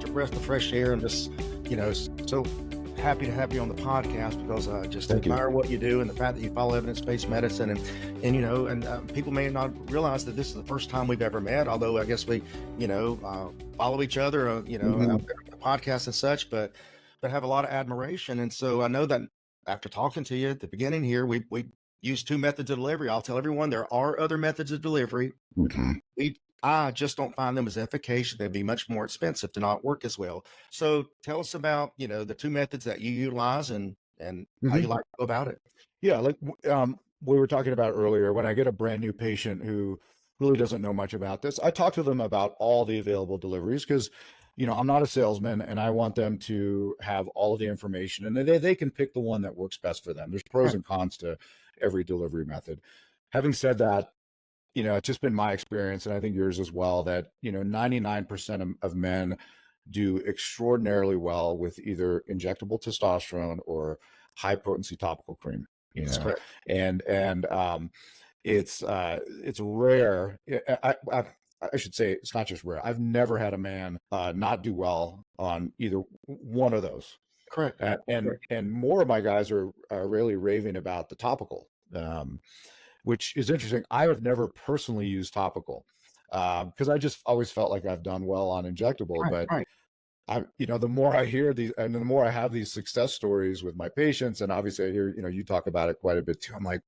such a breath of fresh air. I'm just, so happy to have you on the podcast because I just Thank you. admire what you do and the fact that you follow evidence-based medicine. And people may not realize that this is the first time we've ever met, although I guess we, follow each other, out there on the podcast and such, but have a lot of admiration. And so I know that after talking to you at the beginning here, we use two methods of delivery. I'll tell everyone there are other methods of delivery. Mhm. I just don't find them as efficacious. They'd be much more expensive to not work as well. So tell us about, the two methods that you utilize and how you Mhm. like to go about it. Yeah, like we were talking about earlier, when I get a brand new patient who really doesn't know much about this, I talk to them about all the available deliveries because, I'm not a salesman and I want them to have all of the information and they can pick the one that works best for them. There's pros Right. and cons to every delivery method. Having said that, it's just been my experience, and I think yours as well, that 99% of men do extraordinarily well with either injectable testosterone or high potency topical cream. You That's know, correct. and it's rare. I should say it's not just rare. I've never had a man not do well on either one of those. Correct. And more of my guys are really raving about the topical. Which is interesting. I have never personally used topical because I just always felt like I've done well on injectable. Right. But Right. the more I hear these, and the more I have these success stories with my patients, and obviously I hear, you talk about it quite a bit too. I'm like,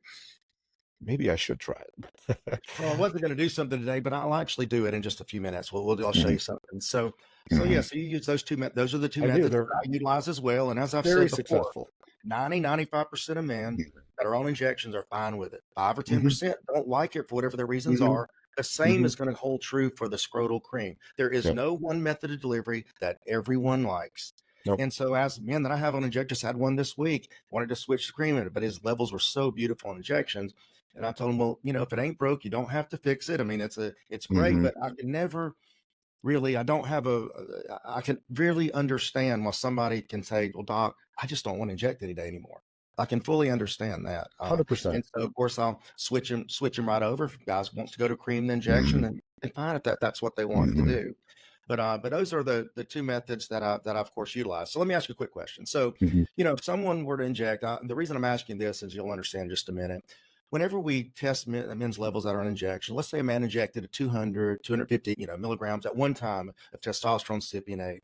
maybe I should try it. Well, I wasn't going to do something today, but I'll actually do it in just a few minutes. I'll show Mhm, you something. So yeah, mhm. so you use those those are the two I do. methods that They're I utilize as well. And as I've very said before, successful. 95% of men that are on injections are fine with it. 5 or Mhm, 10% don't like it for whatever their reasons mhm, are. The same mhm. is going to hold true for the scrotal cream. There is Yep. no one method of delivery that everyone likes. Nope. And so, as men that I have on injectors, had one this week, wanted to switch the cream in it, but his levels were so beautiful on injections. And I told him, well, if it ain't broke, you don't have to fix it. I mean, it's great, Mhm. but I can never really, I don't have I can really understand why somebody can say, well, doc, I just don't want to inject any day anymore. I can fully understand that. 100%. And so of course I'll switch him right over. If guys wants to go to cream the injection, Mhm, and fine if that's what they want to mhm, do. But those are the two methods that I of course utilize. So let me ask you a quick question. So, mhm. if someone were to inject, the reason I'm asking this is you'll understand in just a minute. Whenever we test men's levels that are on injection, let's say a man injected a 200, 250, milligrams at one time of testosterone cypionate,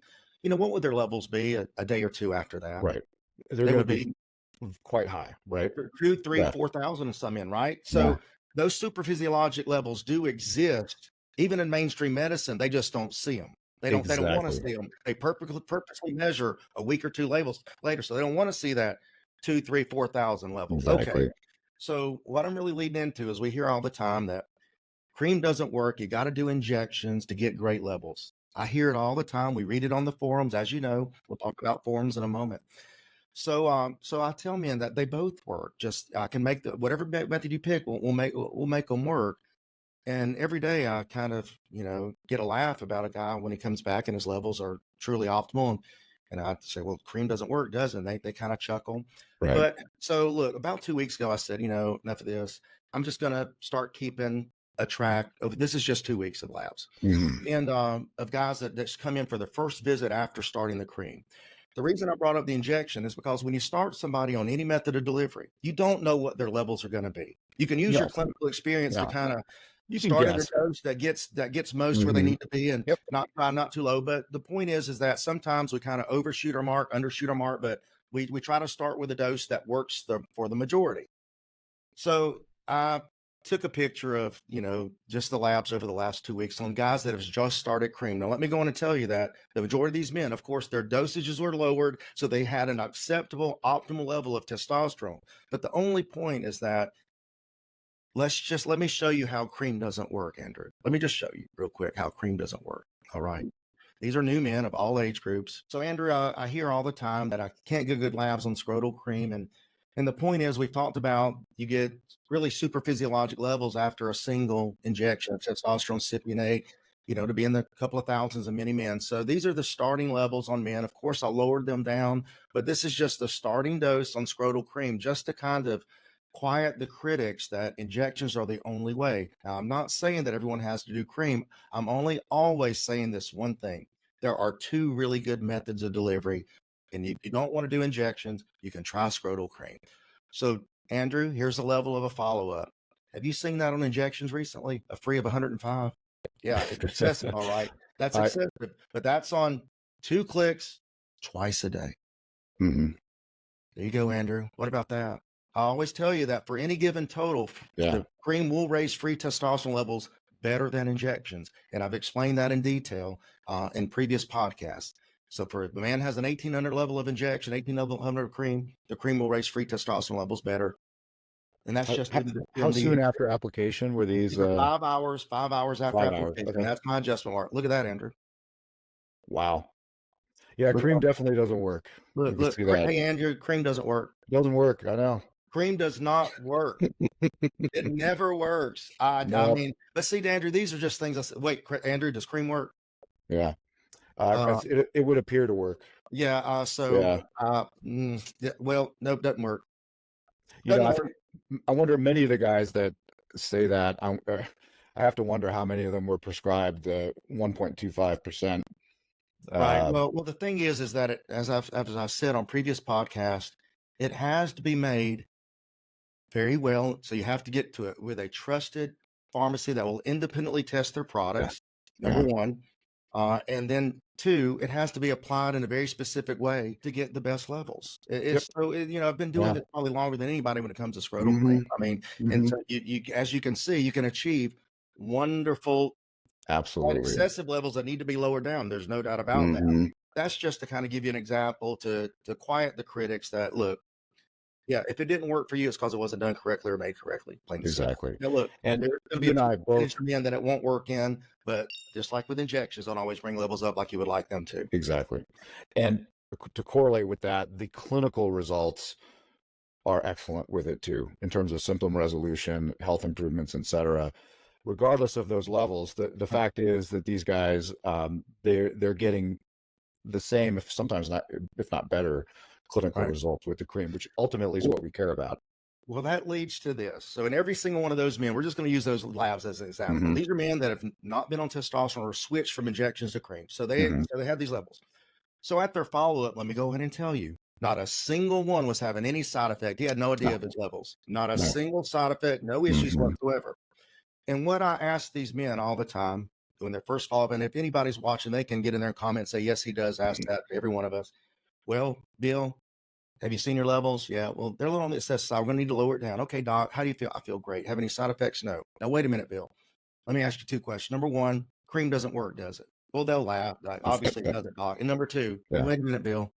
what would their levels be a day or two after that? Right. They're They going to would be be quite high, right? two, three, Yeah. 4,000 in some men, right? Yeah. So those super physiologic levels do exist, even in mainstream medicine. They just don't see them. They don't want to Exactly. see them. They purposely measure a week or two later. So they don't want to see that 2, 3, 4,000 levels. Okay. Exactly. So what I'm really leading into is we hear all the time that cream doesn't work. You got to do injections to get great levels. I hear it all the time. We read it on the forums, as you know. We'll talk about forums in a moment. So I tell men that they both work. Just I can make whatever method you pick. We'll make them work. And every day I kind of get a laugh about a guy when he comes back and his levels are truly optimal. And I say, well, cream doesn't work, does it? They kind of chuckle. Right. But so look, about 2 weeks ago, I said, enough of this. I'm just going to start keeping a track of this is just 2 weeks of labs Mhm. and of guys that just come in for the first visit after starting the cream. The reason I brought up the injection is because when you start somebody on any method of delivery, you don't know what their levels are going to be. You can use your No, clinical experience to no, kind of you can start at a guess. dose that gets most where they Mhm. need to be and Yep. not too low. But the point is that sometimes we kind of overshoot our mark, undershoot our mark, but we try to start with a dose that works for the majority. So I took a picture of, just the labs over the last 2 weeks on guys that have just started cream. Now, let me go on and tell you that the majority of these men, of course, their dosages were lowered, so they had an acceptable, optimal level of testosterone. But the only point is that let me show you how cream doesn't work, Andrew. Let me just show you real quick how cream doesn't work. All right. These are new men of all age groups. So, Andrew, I hear all the time that I can't get good labs on scrotal cream. And the point is, we've talked about you get really super physiologic levels after a single injection of testosterone cypionate, to be in the couple of thousands of many men. So these are the starting levels on men. Of course, I lowered them down, but this is just the starting dose on scrotal cream just to kind of quiet the critics that injections are the only way. Now, I'm not saying that everyone has to do cream. I'm only always saying this one thing. there are two really good methods of delivery. And if you don't want to do injections, you can try scrotal cream. So, Andrew, here's the level of a follow-up. Have you seen that on injections recently? A free of 105? Yeah, it's excessive, all right. That's I, excessive, but that's on 2 clicks twice a day. mhm. There you go, Andrew. What about that? I always tell you that for any given total, Yeah. the cream will raise free testosterone levels better than injections. And I've explained that in detail in previous podcasts. So for if a man has an 1800 level of injection, 1800 of cream, the cream will raise free testosterone levels better. And that's just How soon after application were these? these are 5 hours after 5 hours. application. Okay. That's my adjustment mark. Look at that, Andrew. Wow. Yeah, Look, cream definitely doesn't work. You can look, see that. hey, Andrew, cream doesn't work. Doesn't work. I know. Cream does not work. It never works. I Nope. mean, but see, Andrew, these are just things I said. Wait, Andrew, does cream work? Yeah. Uh, It would appear to work. yeah. Yeah. Yeah, well, no, doesn't work. You know, Doesn't work. I wonder many of the guys that say that, I have to wonder how many of them were prescribed 1.25%. Right. Uh, Well, the thing is that as I've said on previous podcasts, it has to be made very well. So you have to get to it with a trusted pharmacy that will independently test their yeah. products. Number Yeah. one. And then two, it has to be applied in a very specific way to get the best levels. Yep. I've been doing Yeah. this probably longer than anybody when it comes to scrotal cream. hmm I mean, and hmm so you, as you can see, you can achieve wonderful, quite Absolutely. excessive levels that need to be lowered down. There's no doubt about that. hmm That's just to kind of give you an example to quiet the critics that look, yeah, if it didn't work for you, it's because it wasn't done correctly or made correctly, plain and simple. Exactly. Now, look, And there's going to be you a and I percentage both, of men that it won't work in, but just like with injections, don't always bring levels up like you would like them to. exactly. And to correlate with that, the clinical results are excellent with it too, in terms of symptom resolution, health improvements, etc. Regardless of those levels, the fact is that these guys, they're getting the same, if sometimes not, if not better, clinical Right. results with the cream, which ultimately is what we care about. Well, that leads to this. So, in every single one of those men, we're just going to use those labs as an example. hmm These are men that have not been on testosterone or switched from injections to cream. So hmm they have these levels. So at their follow up, let me go ahead and tell you, not a single one was having any side effect. He had no idea No, of his levels. Not a no. single side effect, no issues hmm whatsoever. And what I ask these men all the time when they're first follow up, and if anybody's watching, they can get in there and comment and say, yes, he does ask that to every one of us. Well, Bill, have you seen your levels? Yeah. Well, they're a little on the excessive side. We're going to need to lower it down. Okay, doc, how do you feel? I feel great. Have any side effects? No. Now, wait a minute, Bill. Let me ask you 2 questions. Number one, cream doesn't work, does it? Well, they'll laugh. Like, obviously, it doesn't, doc. And number two, Yeah. wait a minute, Bill.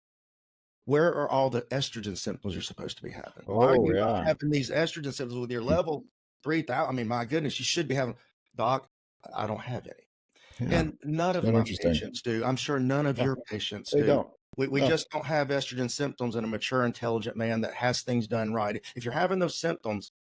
Where are all the estrogen symptoms you're supposed to be having? Why are Oh, you not yeah. having these estrogen symptoms with your level 3,000? I mean, my goodness, you should be having, doc, I don't have any. Yeah. And none of Not my interesting. patients do. I'm sure none of Yeah. your patients They do. don't. We No. just don't have estrogen symptoms in a mature, intelligent man that has things done right. If you're having those symptoms,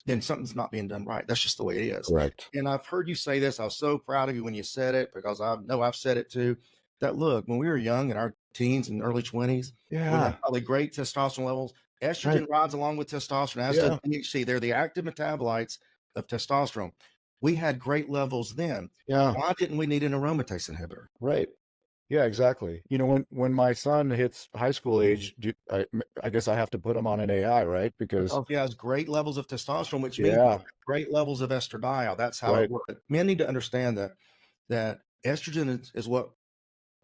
then something's not being done right. That's just the way it is. Correct. And I've heard you say this. I was so proud of you when you said it, because I know I've said it too. That look, when we were young in our teens and early 20s, we Yeah. had probably great testosterone levels. Estrogen Right. rides along with testosterone, as Yeah. does THC. They're the active metabolites of testosterone. We had great levels then. Yeah. Why didn't we need an aromatase inhibitor? Right. Yeah, exactly. You know, when my son hits high school age, I guess I have to put him on an AI, right? Because Because he has great levels of testosterone, which means yeah, great levels of estradiol. That's how right. it works. Men need to understand that estrogen is what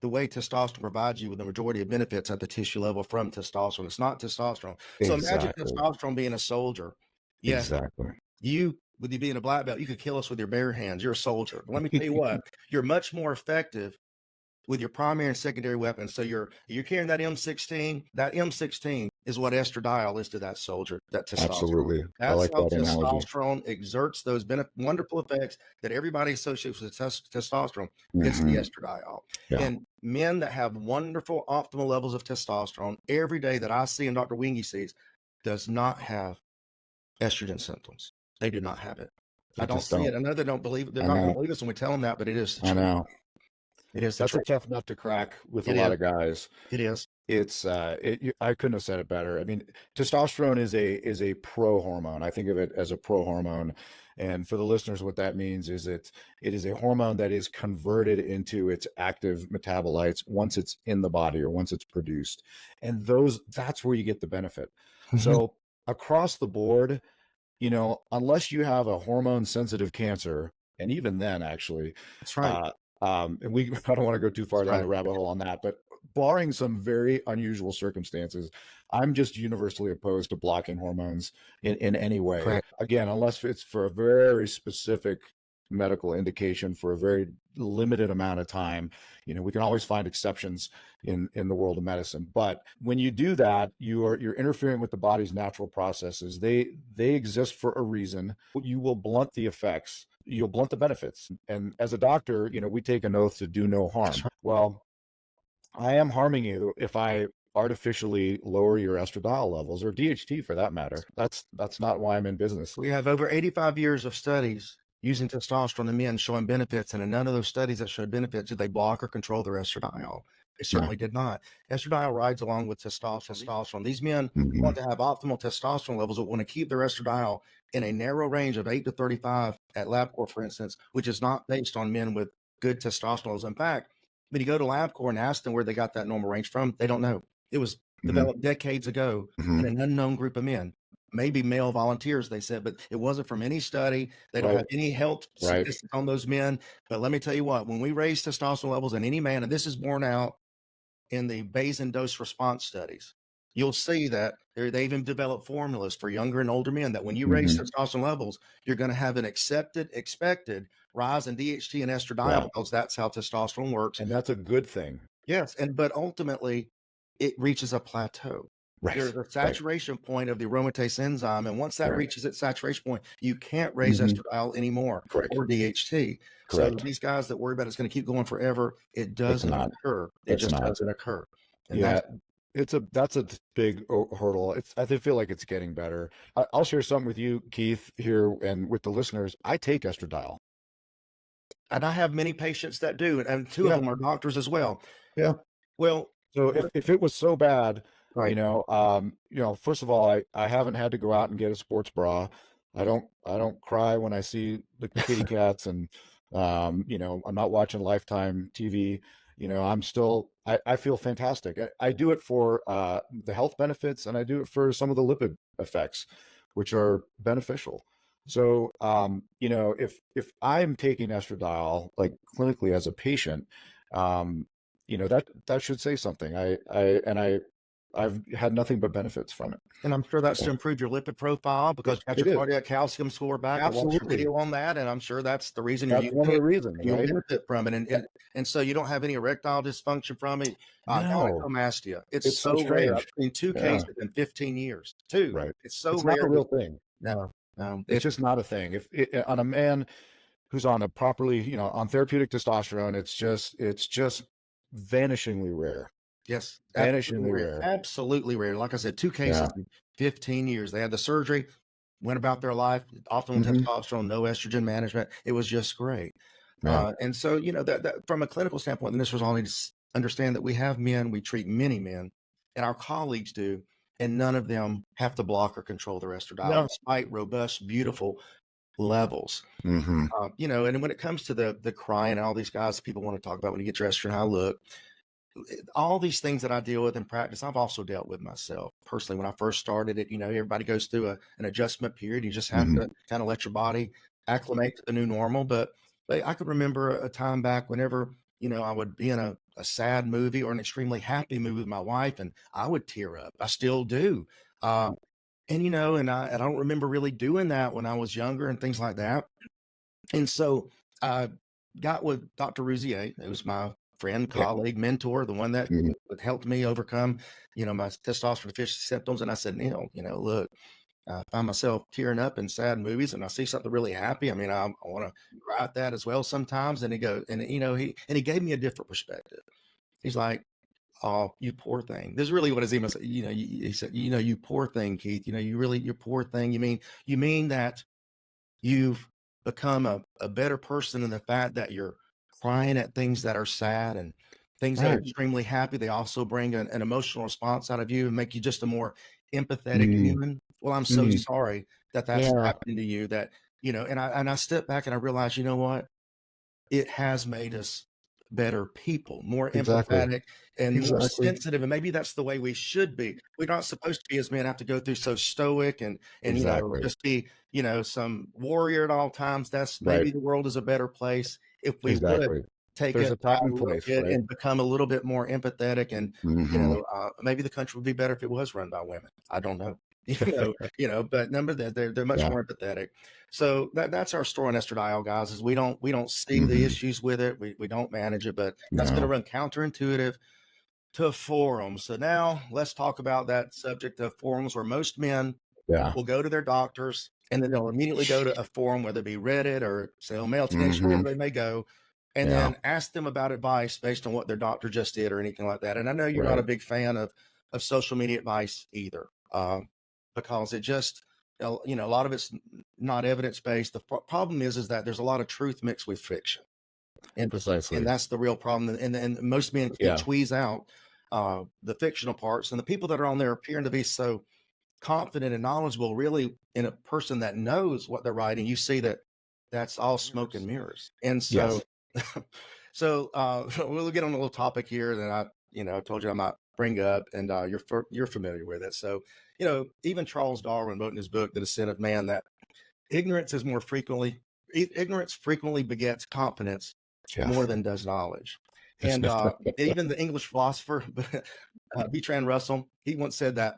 the way testosterone provides you with the majority of benefits at the tissue level from testosterone. It's not testosterone. So imagine Exactly. testosterone being a soldier. Yes, Exactly. with you being a black belt, you could kill us with your bare hands. You're a soldier. But let me tell you what, you're much more effective with your primary and secondary weapons. So you're carrying that M16. That M16 is what estradiol is to that soldier, that testosterone. Absolutely. I That's like how that analogy. testosterone exerts those wonderful effects that everybody associates with testosterone. It's the hmm estradiol. Yeah. And men that have wonderful optimal levels of testosterone every day that I see and Dr. Winge sees does not have estrogen symptoms. They do not have it. They I don't just see it. don't. I know they don't believe it. They're I not going to know. believe us when we tell them that, but it is the I truth. know. It is the That's a truth. tough nut to crack with a It lot is. of guys. It is. It's I couldn't have said it better. I mean, testosterone is a pro hormone. I think of it as a pro hormone. And for the listeners, what that means is it is a hormone that is converted into its active metabolites once it's in the body or once it's produced. And that's where you get the benefit. Mhm. So across the board, unless you have a hormone sensitive cancer, and even then, actually, That's right. uh, and I don't want to go too far That's down the right. rabbit hole on that, but barring some very unusual circumstances, I'm just universally opposed to blocking hormones in any way. Correct. Again, unless it's for a very specific medical indication for a very limited amount of time. We can always find exceptions in the world of medicine, but when you do that, you're interfering with the body's natural processes. They exist for a reason. You will blunt the effects, you'll blunt the benefits. And as a doctor, we take an oath to do no harm. That's right. Well, I am harming you if I artificially lower your estradiol levels, or DHT for that matter. That's not why I'm in business. We have over 85 years of studies using testosterone in men showing benefits, and in none of those studies that showed benefits did they block or control their estradiol. They Yeah. certainly did not. Estradiol rides along with testosterone. These men Mhm. want to have optimal testosterone levels, but want to keep their estradiol in a narrow range of 8 to 35 at LabCorp, for instance, which is not based on men with good testosterone levels. In fact, when you go to LabCorp and ask them where they got that normal range from, they don't know. It was Mhm. developed decades ago in Mhm. an unknown group of men, maybe male volunteers, they said, but it wasn't from any study. They don't Right. have any health Right. statistics on those men. But let me tell you what, when we raise testosterone levels in any man, and this is borne out in the Bayesian dose response studies, you'll see that they even developed formulas for younger and older men that when you raise Mhm. testosterone levels, you're going to have an expected rise in DHT and Yeah. estradiol because that's how testosterone works. And that's a good thing. Yes, but ultimately, it reaches a plateau. There's Right. a Right. saturation point of the aromatase enzyme, and once that Right. reaches its saturation point, you can't raise Mhm. estradiol anymore Correct. or DHT. So Correct. these guys that worry about it's going to keep going forever, it It's doesn't not. occur. It It's just not. doesn't occur, and Yeah. that's That's a big hurdle. I feel like it's getting better. I'll share something with you, Keith, here and with the listeners. I take estradiol. and I have many patients that do, and two of Yeah. them are doctors as well. Yeah. Well, So what, if it was so bad, right? first of all, I haven't had to go out and get a sports bra. I don't cry when I see the kitty cats, and I'm not watching Lifetime TV. I feel fantastic. I do it for the health benefits, and I do it for some of the lipid effects, which are beneficial. So if I'm taking estradiol like clinically as a patient, um, that should say something. I've had nothing but benefits from it. And I'm sure that's So to improve your lipid profile because you got it your is. cardiac calcium score back. I watched your Absolutely. video on that, and I'm sure that's the reason you're That's one using of it the reasons, and you'll right? benefit from it. And, Eh, and and so you don't have any erectile dysfunction from it. No, Gynecomastia. It's it's so so rare. I've strange. seen two Yeah, cases in 15 years. Two. right. It's so It's not a rare. real thing. No, no. It's just not a thing. If on a man who's on a properly, on therapeutic testosterone, it's just vanishingly rare. Yes, absolutely Vanishingly rare. rare. Absolutely rare. Like I said, two Yeah. cases in 15 years. They had the surgery, went about their life, optimal Hmm. testosterone, no estrogen management. It was just great. Yeah. And so, that from a clinical standpoint, and this was all need to understand that we have men, we treat many men, and our colleagues do, and none of them have to block or control their estradiol, No. despite robust, beautiful levels. Hmm. And when it comes to the crying and all these guys people want to talk about when you get your estrogen high, look, all these things that I deal with in practice, I've also dealt with myself personally. When I first started it, everybody goes through an adjustment period. You just have Hmm. to kind of let your body acclimate to the new normal. But I could remember a time back whenever, I would be in a sad movie or an extremely happy movie with my wife, and I would tear up. I still do. And I don't remember really doing that when I was younger and things like that. And so I got with Dr. Rouzier, who was my friend, Yeah. colleague, mentor, the one that Mhm. would help me overcome, my testosterone deficiency symptoms. And I said, Neil, look, I find myself tearing up in sad movies and I see something really happy. I mean, I want to cry at that as well sometimes. And he goes, and he gave me a different perspective. He's like, oh, you poor thing. This is really what his email said. He said, you poor thing, Keith. You poor thing. You mean that you've become a better person in the fact that you're crying at things that are sad and things that are Right. extremely happy. They also bring an emotional response out of you and make you just a more empathetic Mm, human. Well, I'm so mm. sorry that that's Yeah. happened to you, that And I step back and I realize, you know what? It has made us better people, more Exactly. empathetic and more Exactly. sensitive. And maybe that's the way we should be. We're not supposed to be as men have to go through so stoic and Exactly. just be, some warrior at all times. That's Right. maybe the world is a better place if we would Exactly. take There's it a time out and a little place, bit right? and become a little bit more empathetic. And, Hmm. maybe the country would be better if it was run by women. I don't know. But number that they're much Yeah. more empathetic. So that's our story on estradiol, guys, is we don't see the Hmm. issues with it. We don't manage it, but that's going to No. run counterintuitive to forums. So now let's talk about that subject of forums where most men Yeah. will go to their doctors and then they'll immediately go to a forum, whether it be Reddit or say male tendency, Hmm. wherever they may go, and Yeah. then ask them about advice based on what their doctor just did or anything like that. And I know you're not a Right. big fan of social media advice either, because it just a lot of it's not evidence based. The problem is that there's a lot of truth mixed with fiction, and Precisely. that's the real problem. And most men can't Yeah. squeeze out the fictional parts, and the people that are on there appearing to be so confident and knowledgeable, really in a person that knows what they're writing, you see that that's all smoke and mirrors. And so, Yes. we'll get on a little topic here that I told you I might bring up, and you're familiar with it. So, even Charles Darwin wrote in his book, The Descent of Man, that ignorance frequently begets confidence more Yes. than does knowledge. And even the English philosopher, Bertrand Russell, he once said that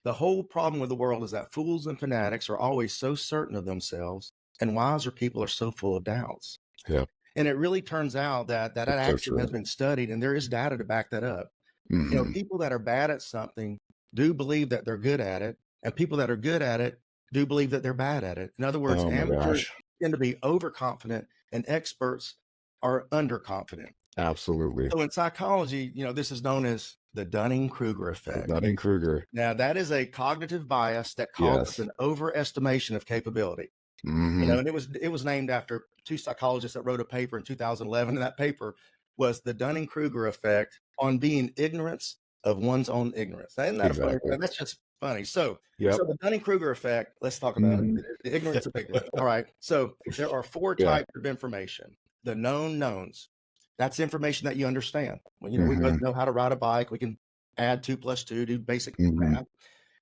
the whole problem with the world is that fools and fanatics are always so certain of themselves, and wiser people are so full of doubts. Yeah. And it really turns out that It's so axiom has true. been studied, and there is data to back that up. Hmm. People that are bad at something do believe that they're good at it, and people that are good at it do believe that they're bad at it. In other words, Oh my amateurs gosh. tend to be overconfident, and experts are underconfident. Absolutely. So in psychology, this is known as the Dunning-Kruger effect. Dunning-Kruger. Now, that is a cognitive bias that causes Yes. an overestimation of capability. Hmm. And it was named after two psychologists that wrote a paper in 2011, and that paper was the Dunning-Kruger effect on being ignorance of one's own ignorance. Isn't that a funny? Exactly. That's just funny. So, Yep. so the Dunning-Kruger effect. Let's talk about it. Hmm. The ignorance of ignorance. All right. So there are four Yeah. types of information. The known knowns. That's information that you understand. Well, we both Hmm. know how to ride a bike. We can add 2 + 2, do basic Hmm. math.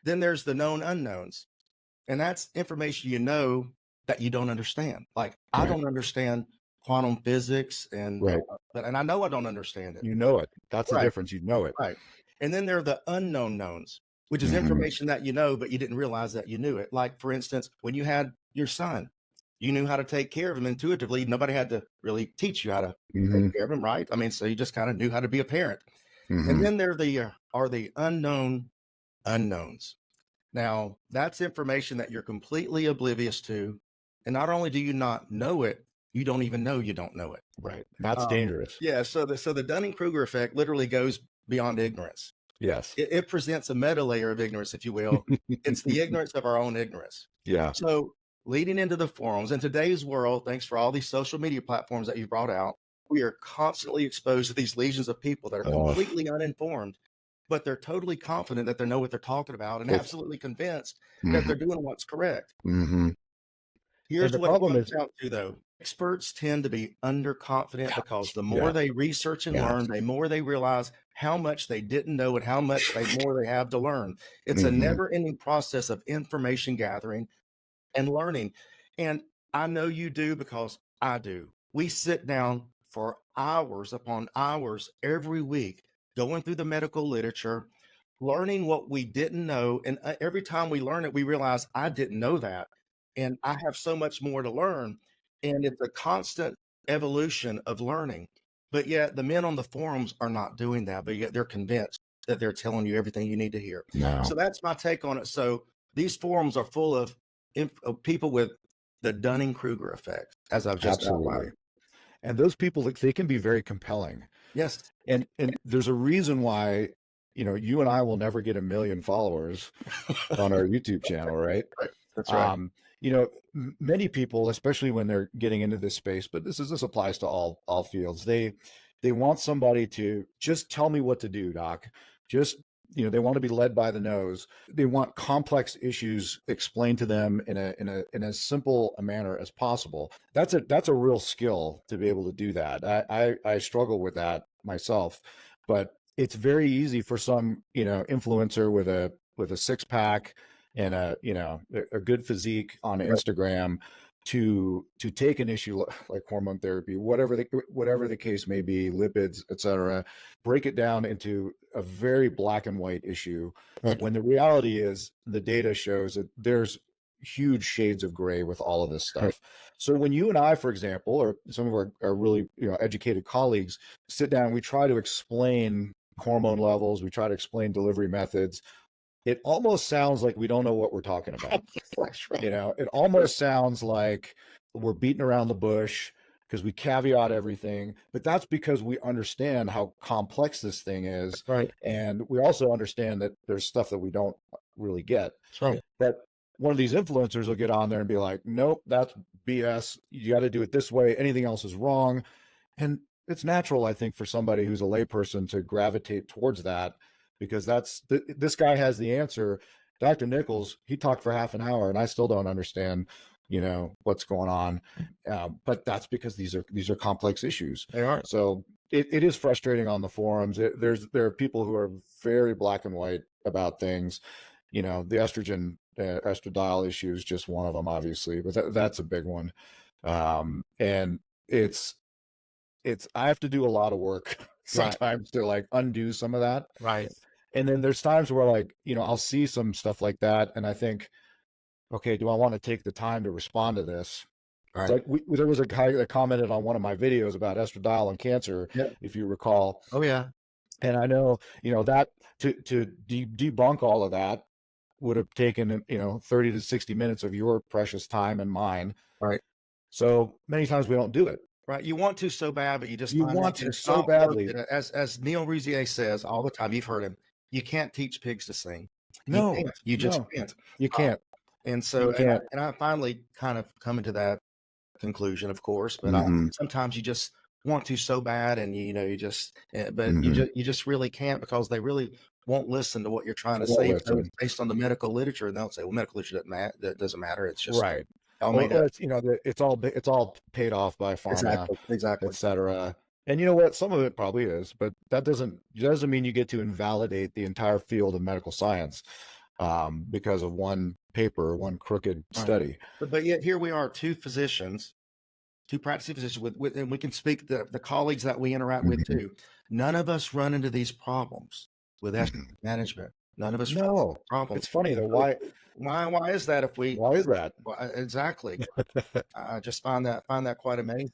Then there's the known unknowns, and that's information that you don't understand. Like I Right. don't understand quantum physics, Right. and I know I don't understand it. You know it. That's the Right, difference. You know it. right. And then there are the unknown knowns, which is Hmm. information that you know, but you didn't realize that you knew it. Like for instance, when you had your son, you knew how to take care of him intuitively. Nobody had to really teach you how to take Hmm. care of him, right? I mean, so you just kind of knew how to be a parent. And Hmm. then there are the unknown unknowns. Now, that's information that you're completely oblivious to. And not only do you not know it, you don't even know you don't know it. Right. That's Um, dangerous. yeah, so the Dunning-Kruger effect literally goes beyond ignorance. Yes. It presents a meta layer of ignorance, if you will. It's the ignorance of our own ignorance. Yeah. So, leading into the forums, in today's world, thanks for all these social media platforms that you brought out, we are constantly exposed to these legions of people that are Oh, completely uninformed, but they're totally confident that they know what they're talking about and it's. absolutely convinced that they're Hmm. doing what's correct. Hmm. And Here's the what it problem comes is, down to, though. Experts tend to be underconfident because the more yeah, they research and yeah. learn, the more they realize how much they didn't know and how much more they have to learn. It's a Hmm. never-ending process of information gathering and learning. And I know you do because I do. We sit down for hours upon hours every week going through the medical literature, learning what we didn't know. And every time we learn it, we realize I didn't know that. And I have so much more to learn. And it's a constant evolution of learning. But yet the men on the forums are not doing that, but yet they're convinced that they're telling you everything you need to hear. So No, that's my take on it. So these forums are full of people with the Dunning-Kruger effect, as I've just absolutely. outlined. And those people, like, they can be very compelling. Yes. And there's a reason why, you and I will never get 1 million followers on our YouTube channel, right? Right. That's right. Um, Many people, especially when they're getting into this space, but this applies to all fields. They want somebody to just tell me what to do, doc. Just they want to be led by the nose. They want complex issues explained to them in as simple a manner as possible. That's a real skill to be able to do that. I struggle with that myself, but it's very easy for some, influencer with a six pack and a good physique on Instagram to take an issue like hormone therapy, whatever the case may be, lipids, etc., break it down into a very black and white issue, Right. when the reality is the data shows that there's huge shades of gray with all of this Right. stuff. So when you and I, for example, or some of our really educated colleagues sit down, we try to explain hormone levels, we try to explain delivery methods, it almost sounds like we don't know what we're talking about. That's right. It almost sounds like we're beating around the bush because we caveat everything, but that's because we understand how complex this thing is. Right. And we also understand that there's stuff that we don't really get. That's right. But one of these influencers will get on there and be like, nope, that's BS. You got to do it this way. Anything else is wrong. And it's natural, I think, for somebody who's a layperson to gravitate towards that, because this guy has the answer. Dr. Nichols, he talked for half an hour and I still don't understand, what's going on. But that's because these are complex issues. They are. So it is frustrating on the forums. There are people who are very black and white about things. The estradiol issue is just one of them, obviously, but that's a big one. And I have to do a lot of work sometimes to like undo some of that. Right. And then there's times where like, I'll see some stuff like that and I think, okay, do I want to take the time to respond to this? Right. It's like there was a guy that commented on one of my videos about estradiol and cancer, if you recall. Oh yeah. And I know, that to debunk all of that would have taken, 30 to 60 minutes of your precious time and mine. Right. So many times we don't do it. Right. You want to so bad, but you want to so badly. As Neil Rousier says all the time, you've heard him, you can't teach pigs to sing. No, you just can't. You can't. And so, You can't. and I finally kind of come to that conclusion, of course, but sometimes you just want to so bad, and you just really can't, because they really won't listen to what you're trying to say based on the medical literature, and they'll say, well, medical literature doesn't matter. That doesn't matter. It's just right. It's all paid off by pharma, exactly, etc. And you know what? Some of it probably is, but that doesn't mean you get to invalidate the entire field of medical science because of one paper or one crooked study. But yet here we are, two practicing physicians with and we can speak the colleagues that we interact with too. None of us run into these problems with estrogen management. None of us run into problems. It's funny though. Why is that? Why is that? Exactly. I just find that quite amazing.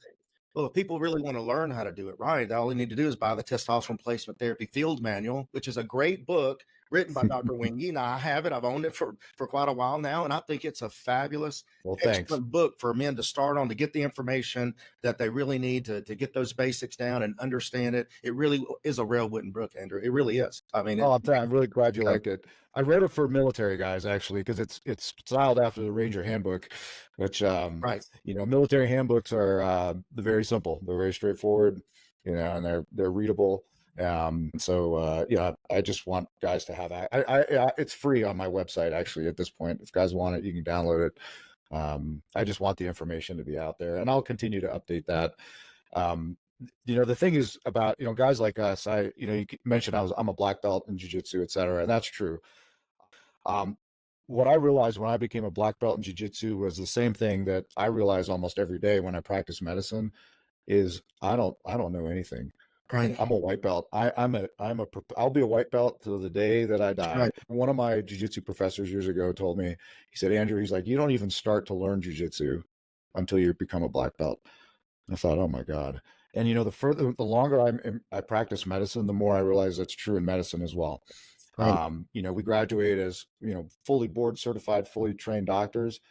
Well, if people really want to learn how to do it right, all they need to do is buy the Testosterone Replacement Therapy Field Manual, which is a great book written by Dr. Winge. Now, I have it. I've owned it for quite a while now, and I think it's a fabulous, excellent book for men to start on, to get the information that they really need to get those basics down and understand it. It really is a railwooden book, Andrew. It really is. I mean, I'm really glad you like it. I wrote it for military guys, actually, because it's styled after the Ranger Handbook, which military handbooks are very simple. They're very straightforward, and they're readable. I just want guys to have it's free on my website, actually, at this point. If guys want it, you can download it. I just want the information to be out there, and I'll continue to update that. The thing is about, guys like us, you mentioned I'm a black belt in jiu-jitsu, et cetera, and that's true. What I realized when I became a black belt in jiu-jitsu was the same thing that I realize almost every day when I practice medicine is I don't know anything. Right. I'm a white belt. I'll be a white belt till the day that I die. Right. One of my jiu-jitsu professors years ago told me, he said, Andrew, he's like, you don't even start to learn jiu-jitsu until you become a black belt. I thought, oh my God. And the longer I practice medicine, the more I realize that's true in medicine as well. Right. We graduate as, fully board certified, fully trained doctors.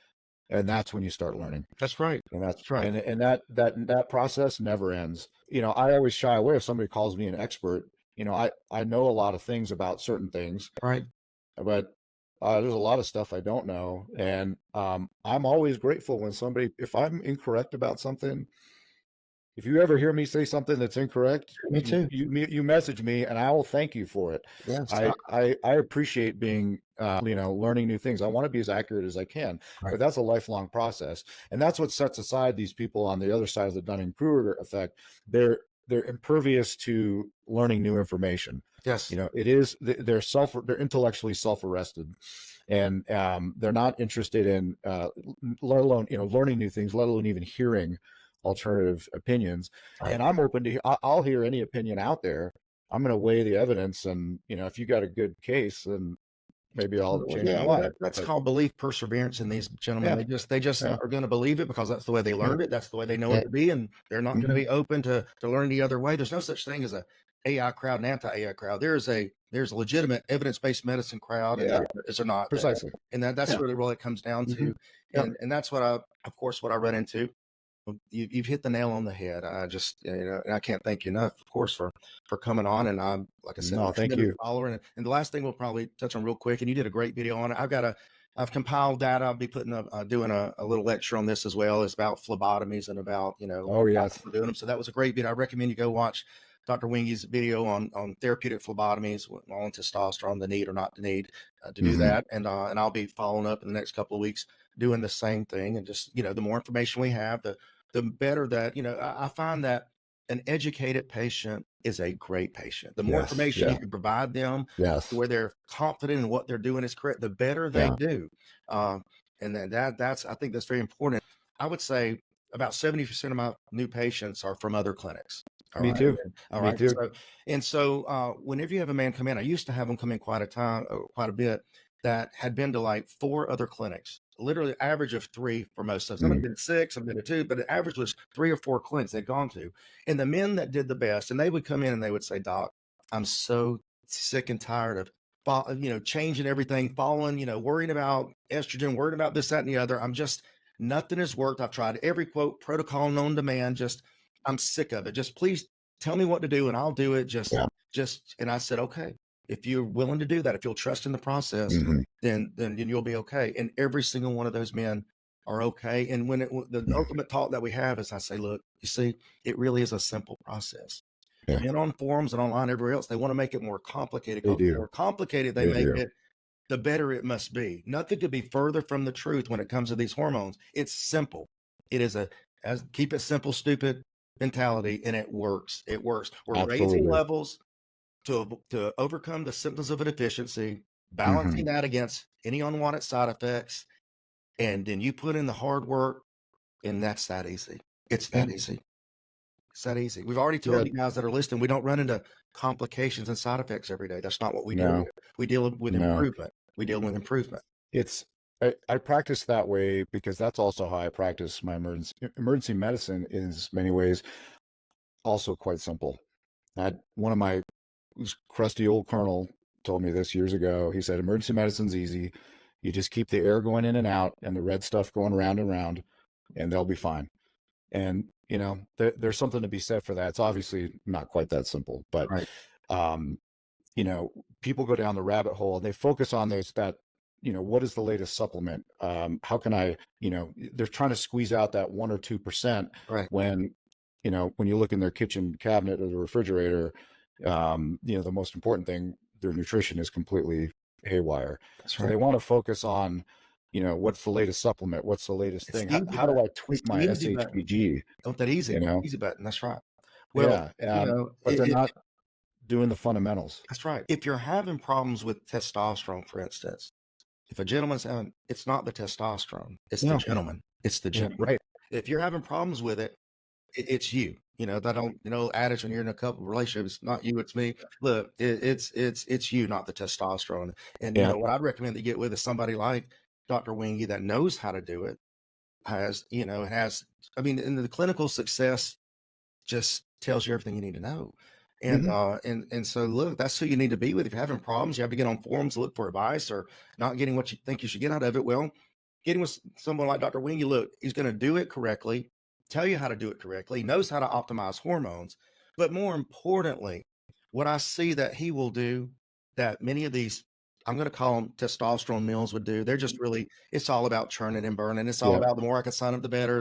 And that's when you start learning. That's right. And that's right. And that process never ends. I always shy away if somebody calls me an expert. I know a lot of things about certain things. Right. But there's a lot of stuff I don't know. And I'm always grateful when if I'm incorrect about something, if you ever hear me say something that's incorrect, Me too. you message me, and I will thank you for it. Yes. I appreciate being, learning new things. I want to be as accurate as I can, Right. but that's a lifelong process, and that's what sets aside these people on the other side of the Dunning-Kruger effect. They're impervious to learning new information. Yes. They're intellectually self-arrested, and they're not interested in, let alone learning new things, let alone even hearing alternative opinions. Right. And I'm open to I'll hear any opinion out there. I'm going to weigh the evidence, and if you got a good case, then maybe I'll Well, change yeah, my well, mind. that's But called belief perseverance in these gentlemen. yeah, They just yeah, are going to believe it because that's the way they yeah, learned it. That's the way they know it yeah. to be, and they're not going to Mhm. be open to learn the other way. There's no such thing as a AI crowd and anti-AI crowd. There's a legitimate evidence-based medicine crowd, and Yeah, there not, precisely. and that's Yeah. really what it comes down Hmm. to, Yeah. and that's what of course, what I run into. Well, you've hit the nail on the head. I just, and I can't thank you enough, of course, for coming on. And I'm, like I said, I'm No, a thank committed you. follower. And the last thing we'll probably touch on real quick, and you did a great video on it. I've compiled data. I'll be doing a little lecture on this as well. It's about phlebotomies and about, Oh why yes. people doing them. So that was a great video. I recommend you go watch Dr. Winge's video on therapeutic phlebotomies, on testosterone, the need or not the need to do Hmm. that. And I'll be following up in the next couple of weeks doing the same thing. And just, the more information we have, the better that, I find that an educated patient is a great patient. The more Yes. information you Yeah. can provide them Yes. where they're confident in what they're doing is correct, the better they Yeah. do. And then I think that's very important. I would say about 70% of my new patients are from other clinics. All Me right. too. All Me right. too. So whenever you have a man come in, I used to have them come in quite a bit, that had been to like 4 other clinics, literally average of 3 for most of them. Some Mm. had been 6, some had been 2, but the average was 3 or 4 clinics they'd gone to. And the men that did the best, and they would come in and they would say, "Doc, I'm so sick and tired of changing everything, following, worrying about estrogen, worrying about this, that, and the other. Nothing has worked. I've tried every quote protocol known to man. I'm sick of it. Just please tell me what to do and I'll do it. Yeah. And I said, okay, if you're willing to do that, if you'll trust in the process, Hmm. then you'll be okay. And every single one of those men are okay. And the ultimate talk that we have is, I say, look, you see, it really is a simple process. Yeah. Men on forums and online, everywhere else, they want to make it more complicated, They because the do. more complicated they They make do. it, the better it must be. Nothing could be further from the truth when it comes to these hormones. It's simple. It is as keep it simple, stupid mentality, and it works. It works. We're raising Absolutely. levels to overcome the symptoms of a deficiency, Hmm. balancing that against any unwanted side effects, and then you put in the hard work, and that's that easy. It's Yeah. that easy. It's that easy. We've already Yeah. told you guys that are listening, we don't run into complications and side effects every day. That's not what we deal No. with. We deal with No. improvement. We deal with improvement. It's I practice that way because that's also how I practice my emergency medicine. Is many ways also quite simple. One of my crusty old colonel told me this years ago. He said, emergency medicine's easy. You just keep the air going in and out and the red stuff going round and round, and they'll be fine. And, there's something to be said for that. It's obviously not quite that simple, but, Right. um, people go down the rabbit hole and they focus on what is the latest supplement? How can they're trying to squeeze out that 1 or 2% Right. when, when you look in their kitchen cabinet or the refrigerator, the most important thing, their nutrition is completely haywire. That's So right. they want to focus on, what's the latest supplement? What's the latest It's thing? the How, easy how do button. I It's tweak the my easy button. SHBG? Don't that easy. You know? Easy button. That's right. Well, Yeah. But they're it not doing the fundamentals. that's right. If you're having problems with testosterone, for instance, if a gentleman's having, it's not the testosterone, it's the No. gentleman. It's the Yeah. gentleman. Right. If you're having problems with it, it's you. That don't adage when you're in a couple relationship. It's not you, it's me. Look, it's you, not the testosterone. And Yeah. what I'd recommend to get with is somebody like Dr. Winge that knows how to do it. I mean, and the clinical success just tells you everything you need to know. And Hmm. and so look, that's who you need to be with. If you're having problems, you have to get on forums, look for advice, or not getting what you think you should get out of it. Well, getting with someone like Dr. Winge, look, he's going to do it correctly, tell you how to do it correctly, he knows how to optimize hormones. But more importantly, what I see that he will do that many of these, I'm going to call them testosterone mills would do, they're just really, it's all about churning and burning. It's all Yeah. about the more I can sign up, the better.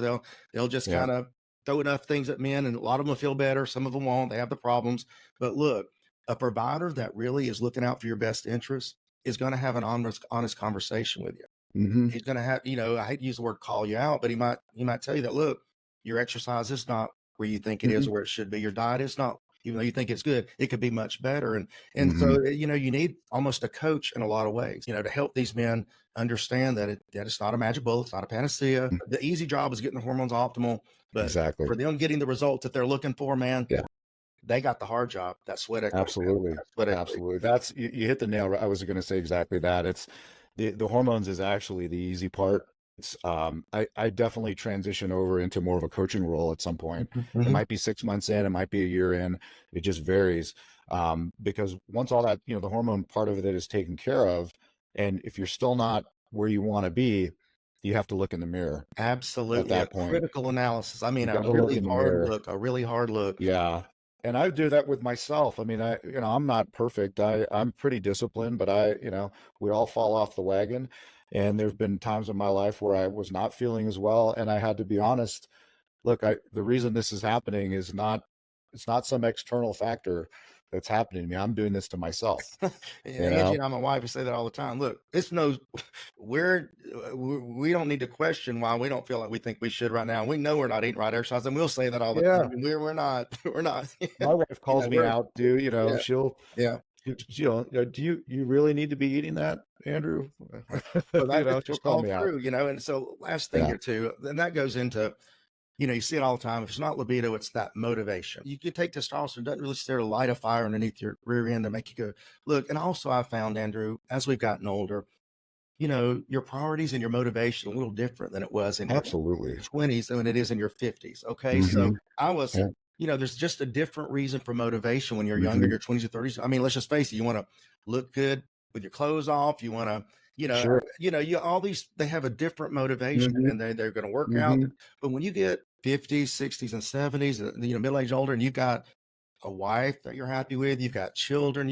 They'll just Yeah. kind of throw enough things at men, and a lot of them will feel better. Some of them won't. They have the problems. But look, a provider that really is looking out for your best interest is going to have an honest conversation with you. Hmm. He's going to have, I hate to use the word call you out, but he might tell you that, look, your exercise is not where you think it is Hmm. or where it should be. Your diet is not, even though you think it's good, it could be much better. And so, Hmm. you need almost a coach in a lot of ways, to help these men understand that it's not a magic bullet, it's not a panacea. The easy job is getting the hormones optimal, but Exactly. for them getting the results that they're looking for, man, Yeah. they got the hard job, that sweat equity, man. Absolutely. That sweat equity. Absolutely. That's you hit the nail. I was going to say exactly that. It's the hormones is actually the easy part. It's I definitely transition over into more of a coaching role at some point. It Mhm. might be 6 months in, it might be a year in. It just varies. Because once all that, the hormone part of it is taken care of, and if you're still not where you want to be, you have to look in the mirror at Absolutely. A that point. critical analysis. I mean, You a got to look really in the hard mirror. look, a really hard look. Yeah. And I do that with myself. I mean, I'm not perfect. I'm pretty disciplined, but we all fall off the wagon. And there've been times in my life where I was not feeling as well. And I had to be honest. Look, the reason this is happening is it's not some external factor that's happening to me. I'm doing this to myself, you Angie know? and I, my wife, we say that all the time. Look, it's no, we don't need to question why we don't feel like we think we should right now. We know we're not eating right exercise, and we'll say that all the time. Yeah. We're not, we're not. My wife calls me We're out, dude. yeah, She'll, yeah. do you really need to be eating that, Andrew? But that it's She'll just call all me out. true, And so, last thing Yeah. here too, and that goes into, you see it all the time. If it's not libido, it's that motivation. You can take testosterone, it doesn't really start to light a fire underneath your rear end to make you go, look. And also, I found, Andrew, as we've gotten older, your priorities and your motivation a little different than it was in your Absolutely. 20s than it is in your 50s. Okay. So Hmm. I was, Yeah. there's just a different reason for motivation when you're younger, in Hmm. your 20s or 30s. I mean, let's just face it, you want to look good with your clothes off. You want to, Sure. you all these, they have a different motivation Hmm. and they're going to work out. Hmm. But when you get 50s, 60s, and 70s, middle age older, and you've got a wife that you're happy with, you've got children,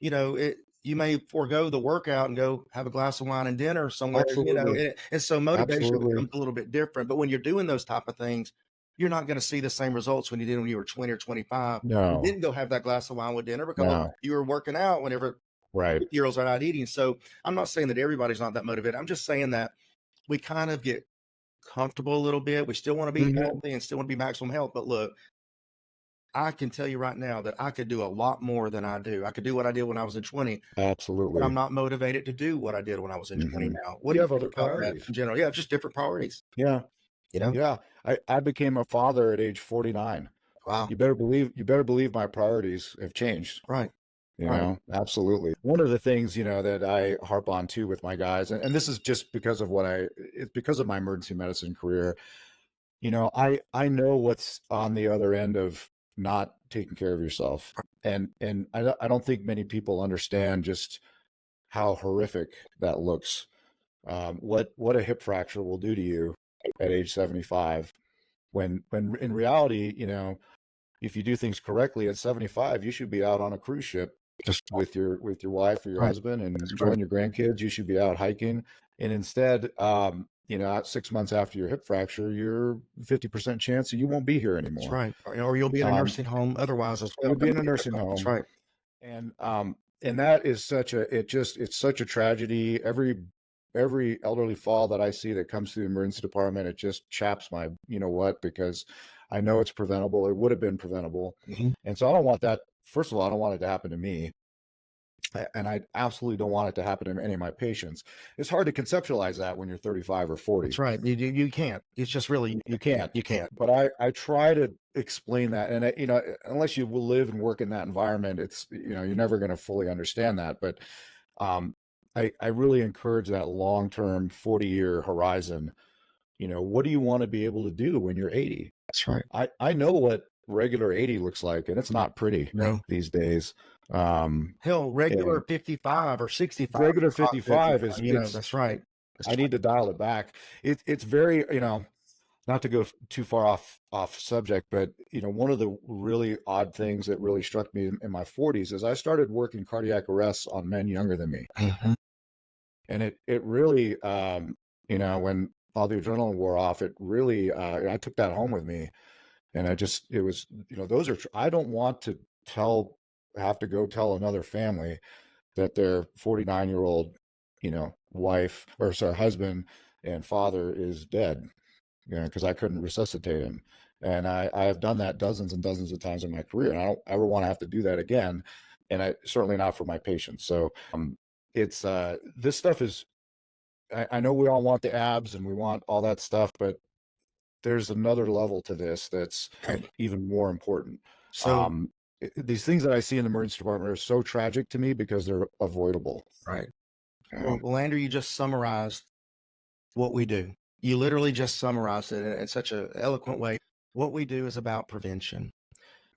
you may forego the workout and go have a glass of wine and dinner somewhere, Absolutely. and so motivation Absolutely. becomes a little bit different. But when you're doing those type of things, you're not going to see the same results when you did when you were 20 or 25. You No, didn't go have that glass of wine with dinner because no. you were working out whenever Right. 50-year-olds are not eating. So I'm not saying that everybody's not that motivated. I'm just saying that we kind of get comfortable a little bit. We still want to be Hmm. healthy and still want to be maximum health. But look, I can tell you right now that I could do a lot more than I do. I could do what I did when I was in 20, but I'm Absolutely. not motivated to do what I did when I was in 20 Hmm. now. What do You you have think other about that priorities. in general? Yeah, just different priorities, Yeah. you know? Yeah. I became a father at age 49. Wow. You better believe my priorities have changed. Right. Right. Absolutely. One of the things, that I harp on too with my guys, and this is just because of it's because of my emergency medicine career. I know what's on the other end of not taking care of yourself. And I don't think many people understand just how horrific that looks. What a hip fracture will do to you at age 75, when in reality, if you do things correctly at 75, you should be out on a cruise ship Just with your wife or your right. husband and That's right. enjoying your grandkids. You should be out hiking. And instead, at 6 months after your hip fracture, you're 50% chance that you won't be here That's anymore. right. Or you'll be in a Um, nursing home otherwise as well. you'll be That'll in a be nursing difficult. That's home. right. And that is it's such a tragedy. Every elderly fall that I see that comes through the emergency department, it just chaps my, because I know it's preventable. It would have been preventable. Mhm. And so I don't want that. First of all, I don't want it to happen to me. And I absolutely don't want it to happen to any of my patients. It's hard to conceptualize that when you're 35 or That's 40. right. You can't. It's just really, You can't. you can't. But I try to explain that. And, unless you will live and work in that environment, you're never going to fully understand that. But um, I really encourage that long-term 40-year horizon. What do you want to be able to do when you're 80? That's right. I know what regular 80 looks like, and it's not pretty No. these days. Um, Hell, regular and 55 or 65 regular is not good. 55 is That's right. That's I need to dial it back. It's very, not to go too far off subject, but one of the really odd things that really struck me in my 40s is I started working cardiac arrests on men younger than me. right. Mhm. And it really, when all the adrenaline wore off, it really, I took that home with me. And it was, those are, I don't want to have to go tell another family that their 49-year-old, wife, or sorry, husband and father is dead, because I couldn't resuscitate him. And I have done that dozens and dozens of times in my career, and I don't ever want to have to do that again. And I certainly not for my patients. So it's this stuff is, I know we all want the abs and we want all that stuff, but there's another level to this that's Right. even more important. So, Um, these things that I see in the emergency department are so tragic to me because they're avoidable. right. Um, Well, Andrew, you just summarized what we do. You literally just summarized it in such an eloquent way. What we do is about prevention.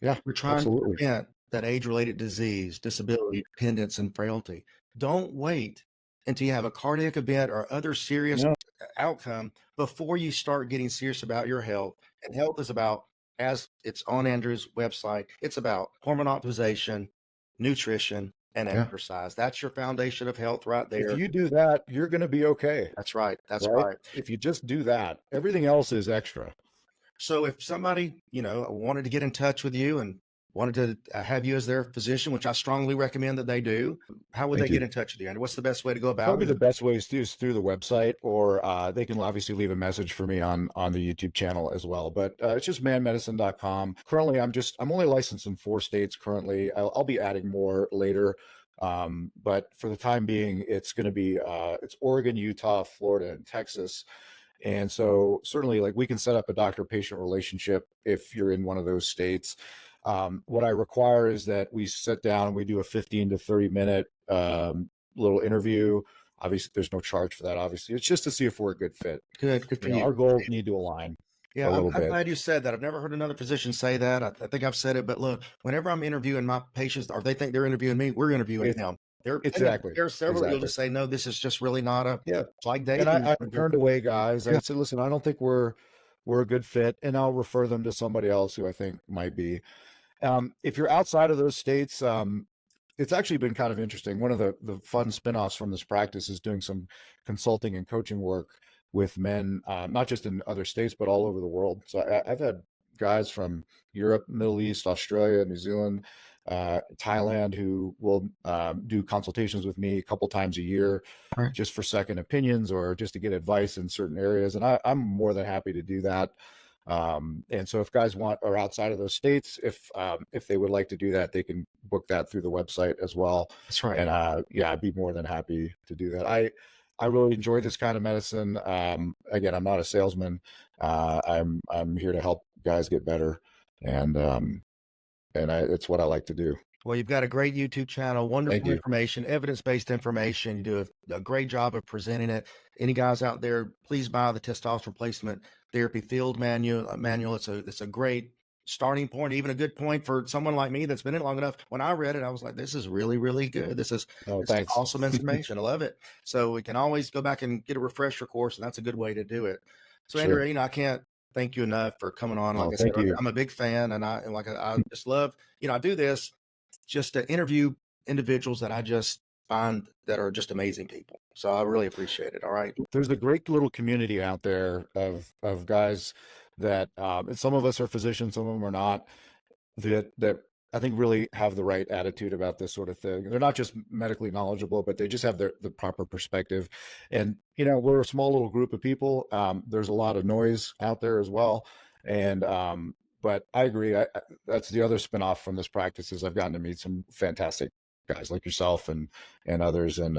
yeah, We're trying to absolutely. prevent that age-related disease, disability, dependence, and frailty. Don't wait until you have a cardiac event or other serious No, outcome before you start getting serious about your health. And health is about, as it's on Andrew's website, it's about hormone optimization, nutrition, and yeah. exercise. That's your foundation of health right If there. you do that, you're going to be okay, That's right. That's right? right. If you just do that, everything else is extra. So if somebody, wanted to get in touch with you and wanted to have you as their physician, which I strongly recommend that they do, how would they Thank get you. in touch with you? And what's the best way to go about Probably it? the best way is through the website, or they can obviously leave a message for me on the YouTube channel as well. But it's just manmedicine.com. Currently, I'm only licensed in 4 states currently. I'll be adding more later. But for the time being, it's going to be it's Oregon, Utah, Florida, and Texas. And so certainly, like, we can set up a doctor-patient relationship if you're in one of those states. What I require is that we sit down and we do a 15 to 30 minute little interview. Obviously, there's no charge for that. Obviously, it's just to see if we're a good fit. Good for you. Our goals need to align Yeah, a I'm, little I'm bit. glad you said that. I've never heard another physician say that. I think I've said it, but look, whenever I'm interviewing my patients, or they think they're interviewing me, we're interviewing It's them. exactly, There are several that you'll exactly. just say, no, this is just really not Yeah. it's like And dating. I turned away guys. I said, listen, I don't think we're a good fit, and I'll refer them to somebody else who I think might be. If you're outside of those states, it's actually been kind of interesting. One of the fun spinoffs from this practice is doing some consulting and coaching work with men, not just in other states, but all over the world. So I've had guys from Europe, Middle East, Australia, New Zealand, Thailand, who will do consultations with me a couple times a year, Right. just for second opinions or just to get advice in certain areas. And I'm more than happy to do that. And so if guys are outside of those states, if they would like to do that, they can book that through the website as well. That's right. And yeah, I'd be more than happy to do that. I really enjoy this kind of medicine. Again, I'm not a salesman. I'm here to help guys get better, and it's what I like to do. Well, you've got a great YouTube channel, Thank wonderful you. information, evidence-based information. You do a great job of presenting it. Any guys out there, please buy the testosterone replacement therapy field manual. It's a great starting point, even a good point for someone like me that's been in it long enough. When I read it, I was like, this is really, really good. Oh, This is thanks. awesome information. I love it. So we can always go back and get a refresher course, and that's a good way to do it. So Andrew, Sure. I can't thank you enough for coming on. Like Oh, I said, thank you. I'm a big fan, and I just love, I do this just to interview individuals that I just find that are just amazing people. So I really appreciate it. All right. There's a great little community out there of guys that and some of us are physicians, some of them are not, that I think really have the right attitude about this sort of thing. They're not just medically knowledgeable, but they just have the proper perspective. And we're a small little group of people. There's a lot of noise out there as well, and but I agree. That's the other spinoff from this practice is I've gotten to meet some fantastic guys like yourself and others, and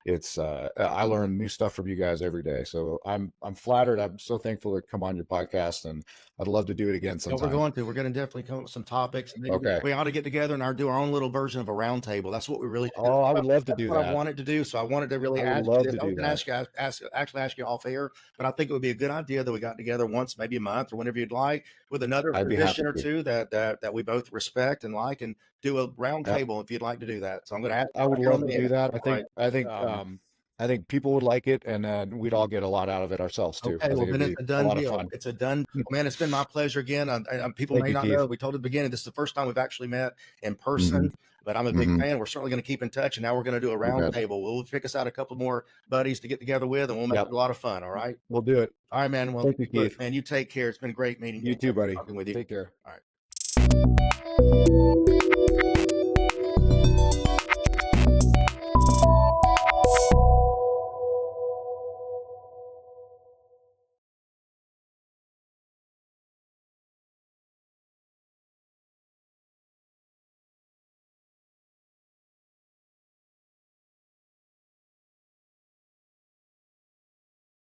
it's I learn new stuff from you guys every day. So I'm flattered. I'm so thankful to come on your podcast, and I'd love to do it again No, sometime. we're going to definitely come up with some topics, and maybe Okay. we ought to get together and do our own little version of a round table. That's what we really should. Oh, I would love to That's do what I that. wanted to do. So I wanted to really I would ask you love this. to I was do going to that. actually ask you off air, but I think it would be a good idea that we got together once, maybe a month or whenever you'd like, with another I'd be happy physician or to. two that we both respect and like, and do a round Yeah, table if you'd like to do that. So I'm going to ask I you would right here on love to the do air. that. All right. I think I think people would like it, and we'd all get a lot out of it ourselves too. Okay, I well, think it'd then it's be a a done lot of deal. fun. It's a done well, man, it's been my pleasure again. People Thank may you, not Keith. know, we told at the beginning, this is the first time we've actually met in Hmm. person, but I'm a big Hmm. fan. We're certainly going to keep in touch, and now we're going to do a You round bet. table. We'll pick us out a couple more buddies to get together with, and we'll make Yep. it a lot of fun. All right. We'll do it. All right, man. Well, Thank you, look, Keith. man, you take care. It's been great meeting you You and too, buddy. talking with you. Take care. All right.